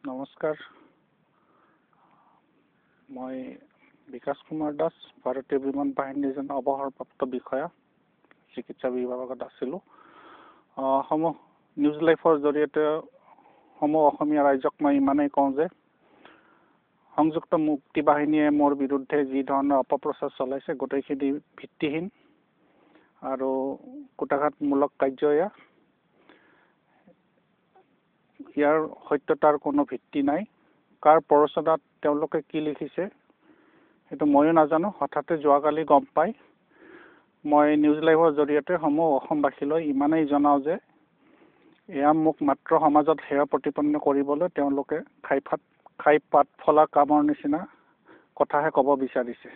নমস্কাৰ মই বিকাশ কুমাৰ দাস ভাৰতীয় বিমান বাহিনীৰ এজন অৱসৰপ্ৰাপ্ত বিষয়া চিকিৎসা বিভাগত আছিলোঁ সমূহ নিউজ লাইফৰ জৰিয়তে সমূহ অসমীয়া ৰাইজক মই ইমানেই কওঁ যে সংযুক্ত মুক্তি বাহিনীয়ে মোৰ বিৰুদ্ধে যি ধৰণৰ অপপ্ৰচাৰ চলাইছে গোটেইখিনি ভিত্তিহীন আৰু কুটাঘাতমূলক কাৰ্য ইয়াৰ সত্যতাৰ কোনো ভিত্তি নাই কাৰ প্ৰৰোচনাত তেওঁলোকে কি লিখিছে সেইটো ময়ো নাজানো হঠাতে যোৱাকালি গম পাই মই নিউজ লাইভৰ জৰিয়তে সমূহ অসমবাসীলৈ ইমানেই জনাওঁ যে এয়া মোক মাত্ৰ সমাজত সেৱা প্ৰতিপন্ন কৰিবলৈ তেওঁলোকে খাই পাত ফলা কামৰ নিচিনা কথাহে ক'ব বিচাৰিছে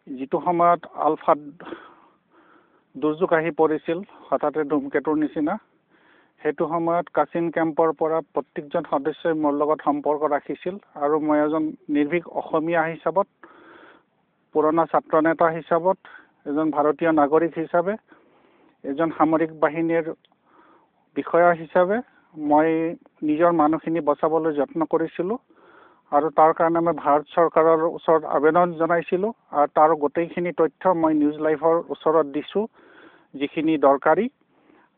যিটো সময়ত আলফাত দুৰ্যোগ আহি পৰিছিল হঠাতে ধুমকেতুৰ নিচিনা সেইটো সময়ত কাচিন কেম্পৰ পৰা প্ৰত্যেকজন সদস্যই মোৰ লগত সম্পৰ্ক ৰাখিছিল আৰু মই এজন নিৰ্ভীক অসমীয়া হিচাপত পুৰণা ছাত্ৰ নেতা হিচাপত এজন ভাৰতীয় নাগৰিক হিচাপে এজন সামৰিক বাহিনীৰ বিষয়া হিচাপে মই নিজৰ মানুহখিনি বচাবলৈ যত্ন কৰিছিলোঁ আৰু তাৰ কাৰণে মই ভাৰত চৰকাৰৰ ওচৰত আবেদন জনাইছিলোঁ আৰু তাৰ গোটেইখিনি তথ্য মই নিউজ লাইভৰ ওচৰত দিছোঁ যিখিনি দৰকাৰী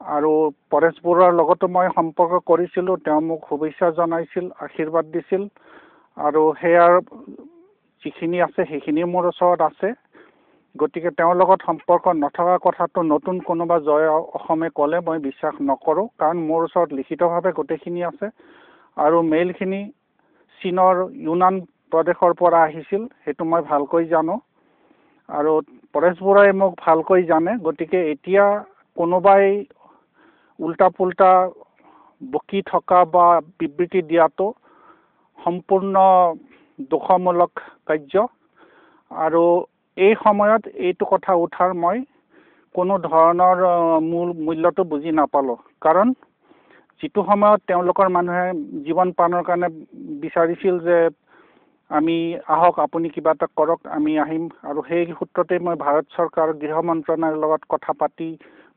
আৰু পৰেশ বৰুৱাৰ লগতো মই সম্পৰ্ক কৰিছিলোঁ তেওঁ মোক শুভেচ্ছা জনাইছিল আশীৰ্বাদ দিছিল আৰু সেয়াৰ যিখিনি আছে সেইখিনি মোৰ ওচৰত আছে গতিকে তেওঁৰ লগত সম্পৰ্ক নথকা কথাটো নতুন কোনোবা জয় অসমে ক'লে মই বিশ্বাস নকৰোঁ কাৰণ মোৰ ওচৰত লিখিতভাৱে গোটেইখিনি আছে আৰু মেইলখিনি চীনৰ ইউনান প্ৰদেশৰ পৰা আহিছিল সেইটো মই ভালকৈ জানো আৰু পৰেশ বৰুৱাই মোক ভালকৈ জানে গতিকে এতিয়া কোনোবাই উল্টা পুল্টা বকি থকা বা বিবৃতি দিয়াটো সম্পূৰ্ণ দোষমূলক কাৰ্য আৰু এই সময়ত এইটো কথা উঠাৰ মই কোনো ধৰণৰ মূল্যটো বুজি নাপালোঁ কাৰণ যিটো সময়ত তেওঁলোকৰ মানুহে জীৱন প্ৰাণৰ কাৰণে বিচাৰিছিল যে আমি আহক আপুনি কিবা এটা কৰক আমি আহিম আৰু সেই সূত্ৰতে মই ভাৰত চৰকাৰ গৃহ মন্ত্ৰণালয়ৰ লগত কথা পাতি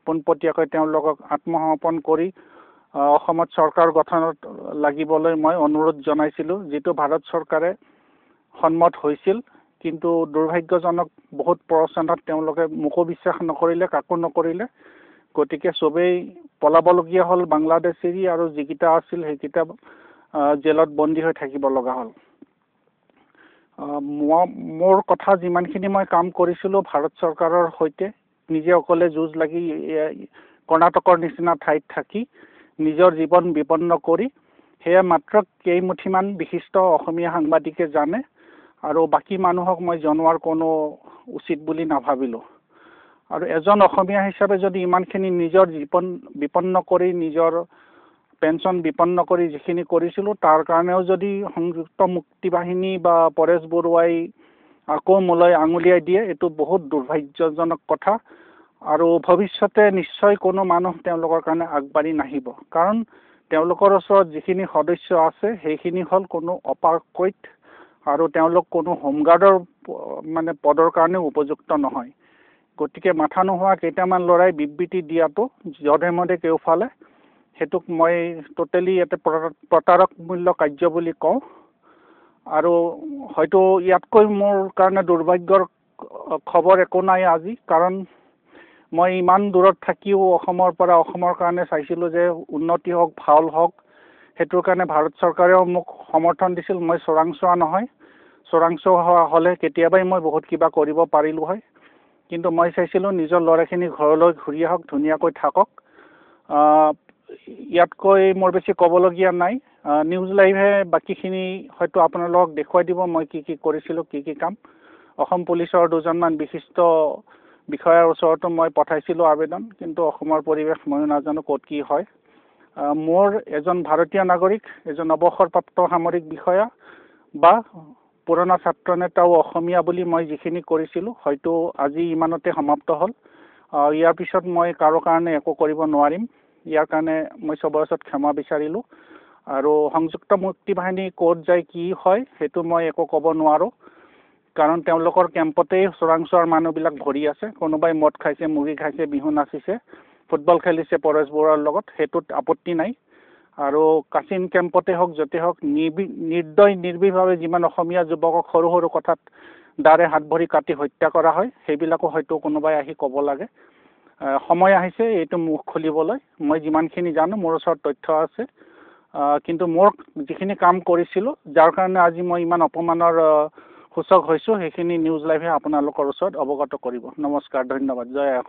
পোনপটীয়াকৈ তেওঁলোকক আত্মসমৰ্পণ কৰি অসমত চৰকাৰ গঠনত লাগিবলৈ মই অনুৰোধ জনাইছিলোঁ যিটো ভাৰত চৰকাৰে সন্মত হৈছিল কিন্তু দুৰ্ভাগ্যজনক বহুত প্ৰৰোচনাত তেওঁলোকে মোকো বিশ্বাস নকৰিলে কাকো নকৰিলে গতিকে চবেই পলাবলগীয়া হ'ল বাংলাদেশ এৰি আৰু যিকেইটা আছিল সেইকেইটা জেলত বন্দী হৈ থাকিব লগা হ'ল মোৰ কথা যিমানখিনি মই কাম কৰিছিলোঁ ভাৰত চৰকাৰৰ সৈতে নিজে অকলে যুঁজ লাগি কৰ্ণাটকৰ নিচিনা ঠাইত থাকি নিজৰ জীৱন বিপন্ন কৰি সেয়া মাত্ৰ কেইমুঠিমান বিশিষ্ট অসমীয়া সাংবাদিকে জানে আৰু বাকী মানুহক মই জনোৱাৰ কোনো উচিত বুলি নাভাবিলোঁ আৰু এজন অসমীয়া হিচাপে যদি ইমানখিনি নিজৰ জীৱন বিপন্ন কৰি নিজৰ পেঞ্চন বিপন্ন কৰি যিখিনি কৰিছিলোঁ তাৰ কাৰণেও যদি সংযুক্ত মুক্তি বাহিনী বা পৰেশ বৰুৱাই আকৌ মোলৈ আঙুলিয়াই দিয়ে এইটো বহুত দুৰ্ভাগ্যজনক কথা আৰু ভৱিষ্যতে নিশ্চয় কোনো মানুহ তেওঁলোকৰ কাৰণে আগবাঢ়ি নাহিব কাৰণ তেওঁলোকৰ ওচৰত যিখিনি সদস্য আছে সেইখিনি হ'ল কোনো অপাকৈত আৰু তেওঁলোক কোনো হোমগাৰ্ডৰ মানে পদৰ কাৰণেও উপযুক্ত নহয় গতিকে মাথা নোহোৱা কেইটামান ল'ৰাই বিবৃতি দিয়াটো যধে মধে কেওফালে সেইটোক মই টোটেলি এটা প্ৰতাৰকমূল্য কাৰ্য বুলি কওঁ আৰু হয়তো ইয়াতকৈ মোৰ কাৰণে দুৰ্ভাগ্যৰ খবৰ একো নাই আজি কাৰণ মই ইমান দূৰত থাকিও অসমৰ পৰা অসমৰ কাৰণে চাইছিলোঁ যে উন্নতি হওক ভাল হওক সেইটোৰ কাৰণে ভাৰত চৰকাৰেও মোক সমৰ্থন দিছিল মই চোৰাংচোৱা নহয় চোৰাংচোৱা হ'লে কেতিয়াবাই মই বহুত কিবা কৰিব পাৰিলোঁ হয় কিন্তু মই চাইছিলোঁ নিজৰ ল'ৰাখিনি ঘৰলৈ ঘূৰি আহক ধুনীয়াকৈ থাকক ইয়াতকৈ মোৰ বেছি ক'বলগীয়া নাই নিউজ লাইভে বাকীখিনি হয়তো আপোনালোকক দেখুৱাই দিব মই কি কৰিছিলোঁ কি কাম অসম পুলিচৰ দুজনমান বিশিষ্ট বিষয়াৰ ওচৰতো মই পঠাইছিলোঁ আবেদন কিন্তু অসমৰ পৰিৱেশ ময়ো নাজানো ক'ত কি হয় মোৰ এজন ভাৰতীয় নাগৰিক এজন অৱসৰপ্ৰাপ্ত সামৰিক বিষয়া বা পুৰণা ছাত্ৰ নেতাও অসমীয়া বুলি মই যিখিনি কৰিছিলোঁ হয়তো আজি ইমানতে সমাপ্ত হ'ল ইয়াৰ পিছত মই কাৰো কাৰণে একো কৰিব নোৱাৰিম ইয়াৰ কাৰণে মই চবৰ ওচৰত ক্ষমা বিচাৰিলোঁ আৰু সংযুক্ত মুক্তি বাহিনী ক'ত যায় কি হয় সেইটো মই একো ক'ব নোৱাৰোঁ কাৰণ তেওঁলোকৰ কেম্পতেই চোৰাংচোৱাৰ মানুহবিলাক ভৰি আছে কোনোবাই মদ খাইছে মুড়ি খাইছে বিহু নাচিছে ফুটবল খেলিছে পৰেশ বৰুৱাৰ লগত সেইটোত আপত্তি নাই আৰু কাচিন কেম্পতে হওক য'তে হওক নিৰ্দয় নিৰ্ভীকভাৱে যিমান অসমীয়া যুৱকক সৰু সৰু কথাত দাৰে হাত ভৰি কাটি হত্যা কৰা হয় সেইবিলাকো হয়তো কোনোবাই আহি ক'ব লাগে। সময় আহিছে এইটো মুখ খুলিবলৈ। মই যিমানখিনি জানো মোৰ ওচৰত তথ্য আছে, কিন্তু মোৰ যিখিনি কাম কৰিছিলোঁ যাৰ কাৰণে আজি মই ইমান অপমানৰ সূচক হৈছোঁ সেইখিনি নিউজ লাইভে আপোনালোকৰ ওচৰত অৱগত কৰিব। নমস্কাৰ, ধন্যবাদ, জয় অসম।